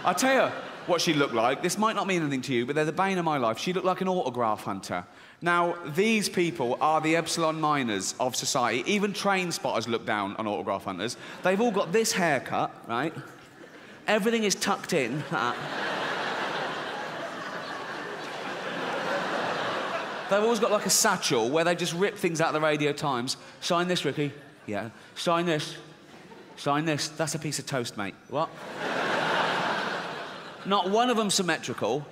I'll tell you what she looked like. This might not mean anything to you, but they're the bane of my life. She looked like an autograph hunter. Now, these people are the epsilon minors of society. Even train spotters look down on autograph hunters. They've all got this haircut, right? Everything is tucked in. They've always got like a satchel where they just rip things out of the Radio Times. Sign this, Ricky. Yeah. Sign this. Sign this. That's a piece of toast, mate. What? Not one of them symmetrical.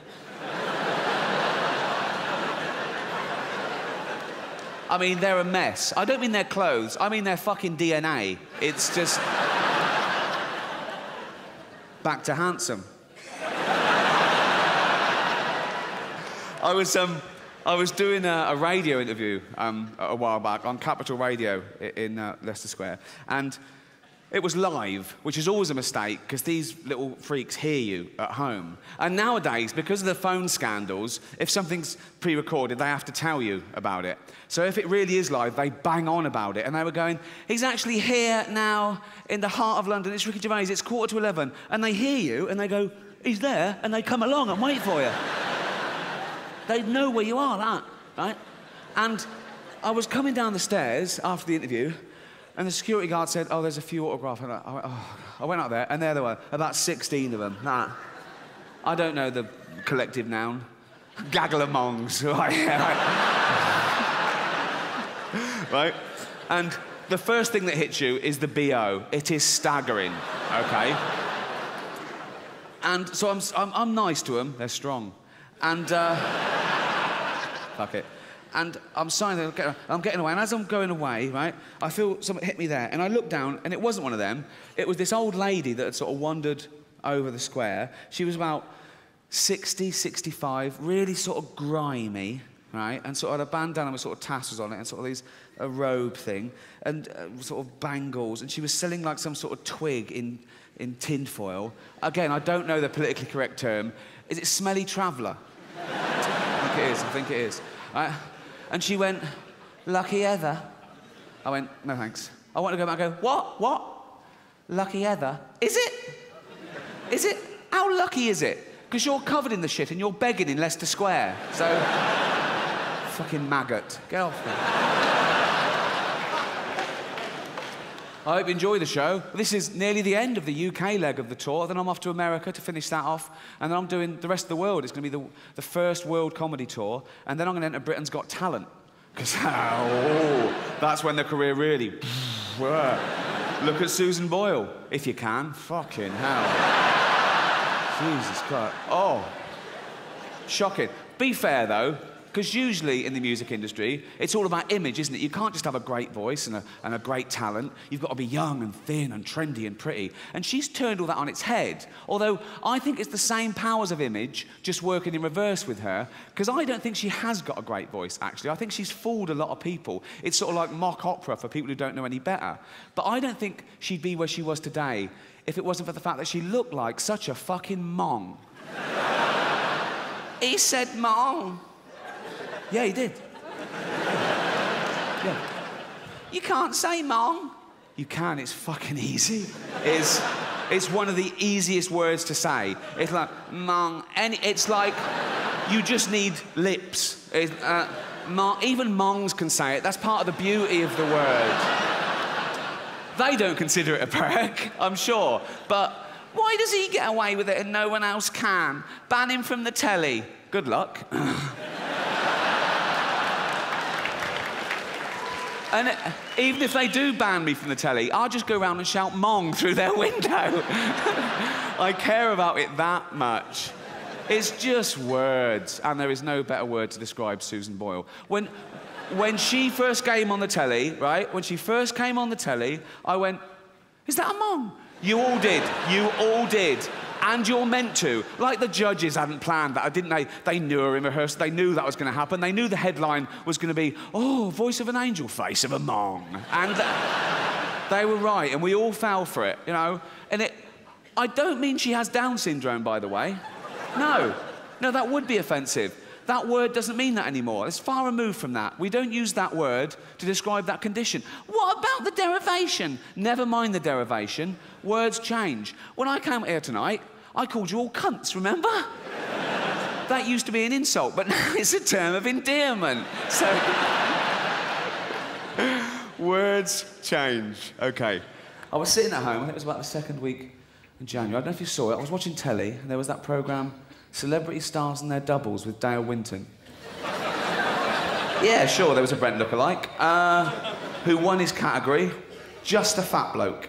I mean, they're a mess. I don't mean their clothes. I mean their fucking DNA. It's just... Back to handsome. I was doing a radio interview a while back on Capital Radio in Leicester Square, and it was live, which is always a mistake because these little freaks hear you at home. And nowadays, because of the phone scandals, if something's pre-recorded, they have to tell you about it. So if it really is live, they bang on about it. And they were going, he's actually here now in the heart of London. It's Ricky Gervais. It's 11:15. And they hear you and they go, he's there. And they come along and wait for you. They know where you are, right? And I was coming down the stairs after the interview, and the security guard said, oh, there's a few autographs. And I went up there, and there they were, about 16 of them. I don't know the collective noun. Gaggle of mongs. Right? And the first thing that hits you is the BO. It is staggering, OK? And so I'm nice to them. They're strong. And, fuck it. And I'm signing, I'm getting away, and as I'm going away, right, I feel something hit me there, and I look down, and it wasn't one of them. It was this old lady that had sort of wandered over the square. She was about 60, 65, really sort of grimy, right, and sort of had a bandana with sort of tassels on it, and sort of a robe thing, and sort of bangles, and she was selling like some sort of twig in tinfoil. Again, I don't know the politically correct term. Is it smelly traveller? I think it is. Right? And she went, lucky Heather. I went, no thanks. I want to go back and go, what? Lucky Heather? Is it? Is it? How lucky is it? Because you're covered in the shit and you're begging in Leicester Square. So, fucking maggot. Get off me. I hope you enjoy the show. This is nearly the end of the UK leg of the tour. Then I'm off to America to finish that off. And then I'm doing the rest of the world. It's going to be the first world comedy tour. And then I'm going to enter Britain's Got Talent. Because, that's when the career really... Look at Susan Boyle, if you can. Fucking hell. Jesus Christ. Oh. Shocking. Be fair, though. Because usually in the music industry, it's all about image, isn't it? You can't just have a great voice and a great talent. You've got to be young and thin and trendy and pretty. And she's turned all that on its head. Although I think it's the same powers of image, just working in reverse with her. Because I don't think she has got a great voice, actually. I think she's fooled a lot of people. It's sort of like mock opera for people who don't know any better. But I don't think she'd be where she was today if it wasn't for the fact that she looked like such a fucking mong. He said mong. Yeah, he did. Yeah. You can't say mong. You can, it's fucking easy. It's one of the easiest words to say. It's like, mong, it's like, you just need lips. Even mongs can say it. That's part of the beauty of the word. They don't consider it a prick, I'm sure. But why does he get away with it and no one else can? Ban him from the telly. Good luck. And even if they do ban me from the telly, I'll just go around and shout mong through their window. I care about it that much. It's just words, and there is no better word to describe Susan Boyle. When she first came on the telly, right? When she first came on the telly, I went, is that a mong? You all did. You all did. And you're meant to. Like the judges hadn't planned that, didn't they? They knew her in rehearsal. They knew that was going to happen. They knew the headline was going to be, oh, voice of an angel, face of a mong. And they were right, and we all fell for it, you know? And I don't mean she has Down syndrome, by the way. No. No, that would be offensive. That word doesn't mean that anymore. It's far removed from that. We don't use that word to describe that condition. What about the derivation? Never mind the derivation. Words change. When I came here tonight, I called you all cunts, remember? That used to be an insult, but now it's a term of endearment. So... Words change. OK. I was sitting at home, I think it was about the second week in January. I don't know if you saw it. I was watching telly, and there was that programme, Celebrity Stars and Their Doubles with Dale Winton. Yeah, sure, there was a Brent lookalike, who won his category, just a fat bloke.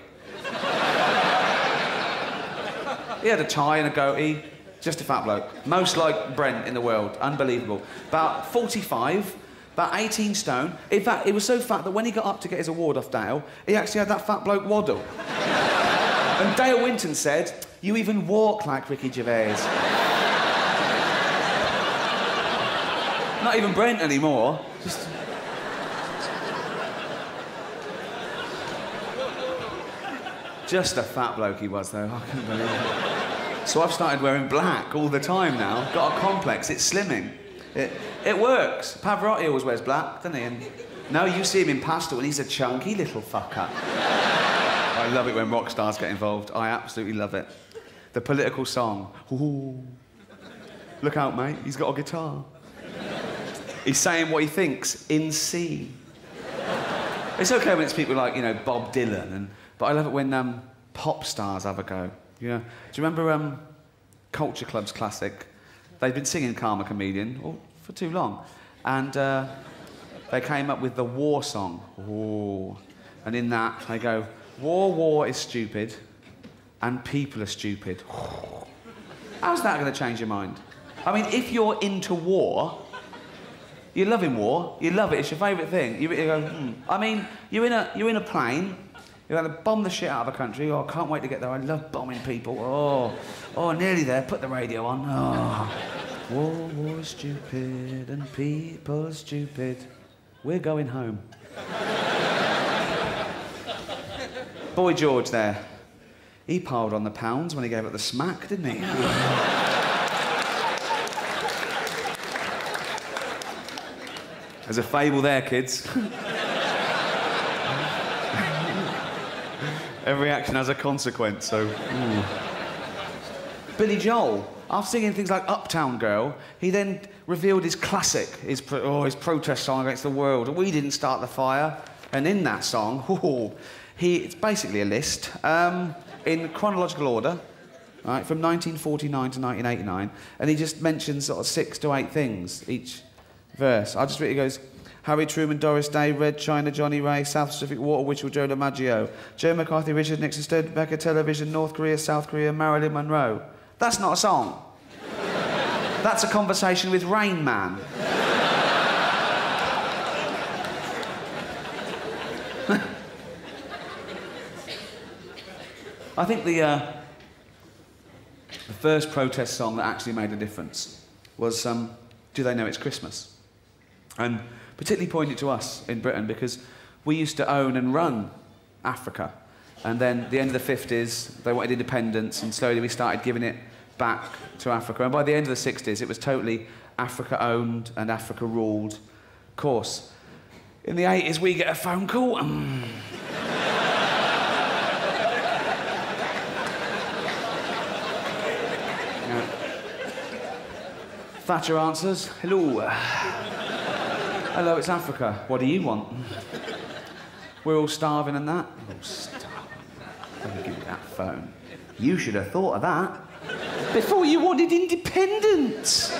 He had a tie and a goatee, just a fat bloke. Most like Brent in the world, unbelievable. About 45, about 18 stone. In fact, he was so fat that when he got up to get his award off Dale, he actually had that fat bloke waddle. And Dale Winton said, "You even walk like Ricky Gervais." Not even Brent anymore. Just... Just a fat bloke he was, though. I couldn't believe it. So I've started wearing black all the time now. Got a complex. It's slimming. It works. Pavarotti always wears black, doesn't he? And no, you see him in Pastel, and he's a chunky little fucker. I love it when rock stars get involved. I absolutely love it. The political song. Ooh. Look out, mate. He's got a guitar. He's saying what he thinks in C. It's OK when it's people like, you know, Bob Dylan, but I love it when pop stars have a go. You know? Do you remember Culture Club's classic? They'd been singing Karma Comedian for too long, and they came up with the war song. Ooh. And in that, they go, war is stupid, and people are stupid. How's that going to change your mind? I mean, if you're into war, you're loving war, you love it, it's your favourite thing. You go, I mean, you're in a plane, you're going to bomb the shit out of a country. Oh, I can't wait to get there. I love bombing people. Oh, nearly there. Put the radio on. Oh, war is stupid and people are stupid. We're going home. Boy George there. He piled on the pounds when he gave it the smack, didn't he? There's a fable there, kids. Every action has a consequence, so... Ooh. Billy Joel, after singing things like Uptown Girl, he then revealed his classic, his protest song against the world. We didn't start the fire. And in that song, it's basically a list, in chronological order, right, from 1949 to 1989, and he just mentions sort of 6 to 8 things each verse. I just read it, goes... Harry Truman, Doris Day, Red China, Johnny Ray, South Pacific Water, Witchell, Joe DiMaggio, Joe McCarthy, Richard Nixon, Studebaker, Television, North Korea, South Korea, Marilyn Monroe. That's not a song. That's a conversation with Rain Man. I think the first protest song that actually made a difference was Do They Know It's Christmas? And particularly poignant to us in Britain because we used to own and run Africa. And then at the end of the 50s, they wanted independence, and slowly we started giving it back to Africa. And by the end of the 60s, it was totally Africa-owned and Africa-ruled. Of course, in the 80s, we get a phone call. Thatcher answers, hello. Hello, it's Africa. What do you want? We're all starving and that. Oh, starving. Let me give you that phone. You should have thought of that before you wanted independence.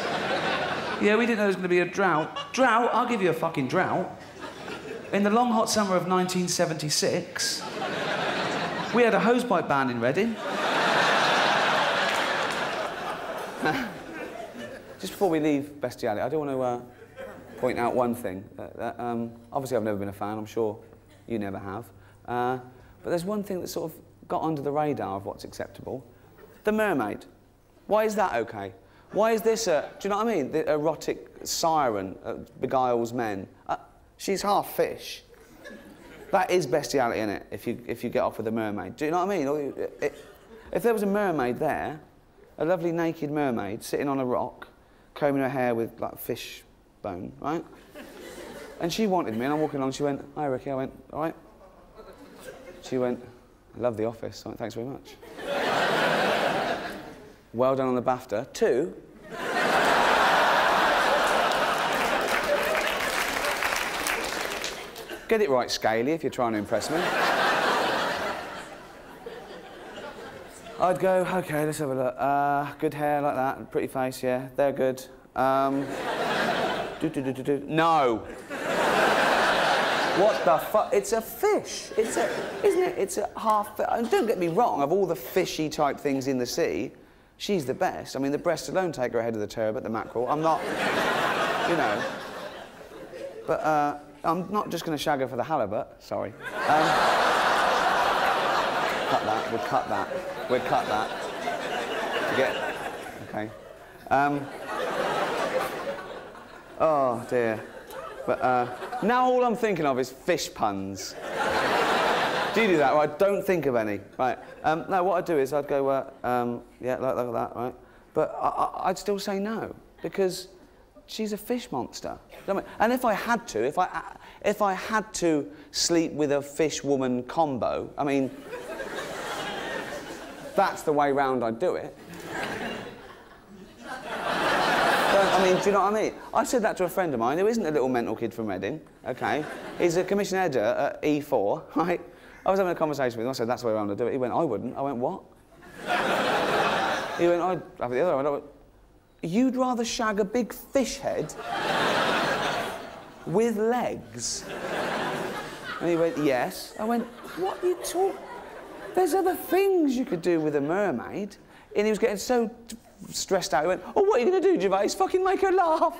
Yeah, we didn't know there was going to be a drought. Drought? I'll give you a fucking drought. In the long hot summer of 1976, we had a hosepipe ban in Reading. Just before we leave bestiality, I do want to point out one thing. Obviously, I've never been a fan. I'm sure you never have. But there's one thing that sort of got under the radar of what's acceptable. The mermaid. Why is that OK? Why is this do you know what I mean? The erotic siren beguiles men. She's half fish. That is bestiality, innit? If you get off with a mermaid. Do you know what I mean? If there was a mermaid there, a lovely naked mermaid sitting on a rock, combing her hair with like fish bone, right? And she wanted me, and I'm walking along. She went, "Hi, Ricky." I went, "All right." She went, "I love The Office." I went, "Thanks very much." Well done on the BAFTA. 2. Get it right, Scaly, if you're trying to impress me. I'd go, OK, let's have a look. Good hair like that, pretty face, yeah, they're good. No. What the fuck? It's a fish. It's a, isn't it? It's a half... Don't get me wrong, of all the fishy type things in the sea, she's the best. I mean, the breasts alone take her ahead of the turbot, the mackerel. I'm not, you know. But, I'm not just going to shag her for the halibut, sorry. Cut that, we'll cut that. We'll cut that. Forget... OK. Oh, dear. But, now all I'm thinking of is fish puns. Do you do that? Right, don't think of any. Right. No, what I'd do is I'd go, yeah, like that, right? But I'd still say no, because she's a fish monster. And if I had to, if I had to sleep with a fish-woman combo, I mean, that's the way round I'd do it. I mean, do you know what I mean? I said that to a friend of mine who isn't a little mental kid from Reading, OK? He's a commission editor at E4, right? I was having a conversation with him. I said, that's the way around I'd do it. He went, I wouldn't. I went, what? He went, I'd have it the other way. I went, you'd rather shag a big fish head with legs? And he went, yes. I went, what are you talking? There's other things you could do with a mermaid. And he was getting so stressed out. He went, oh, what are you going to do, Gervais? Fucking make her laugh.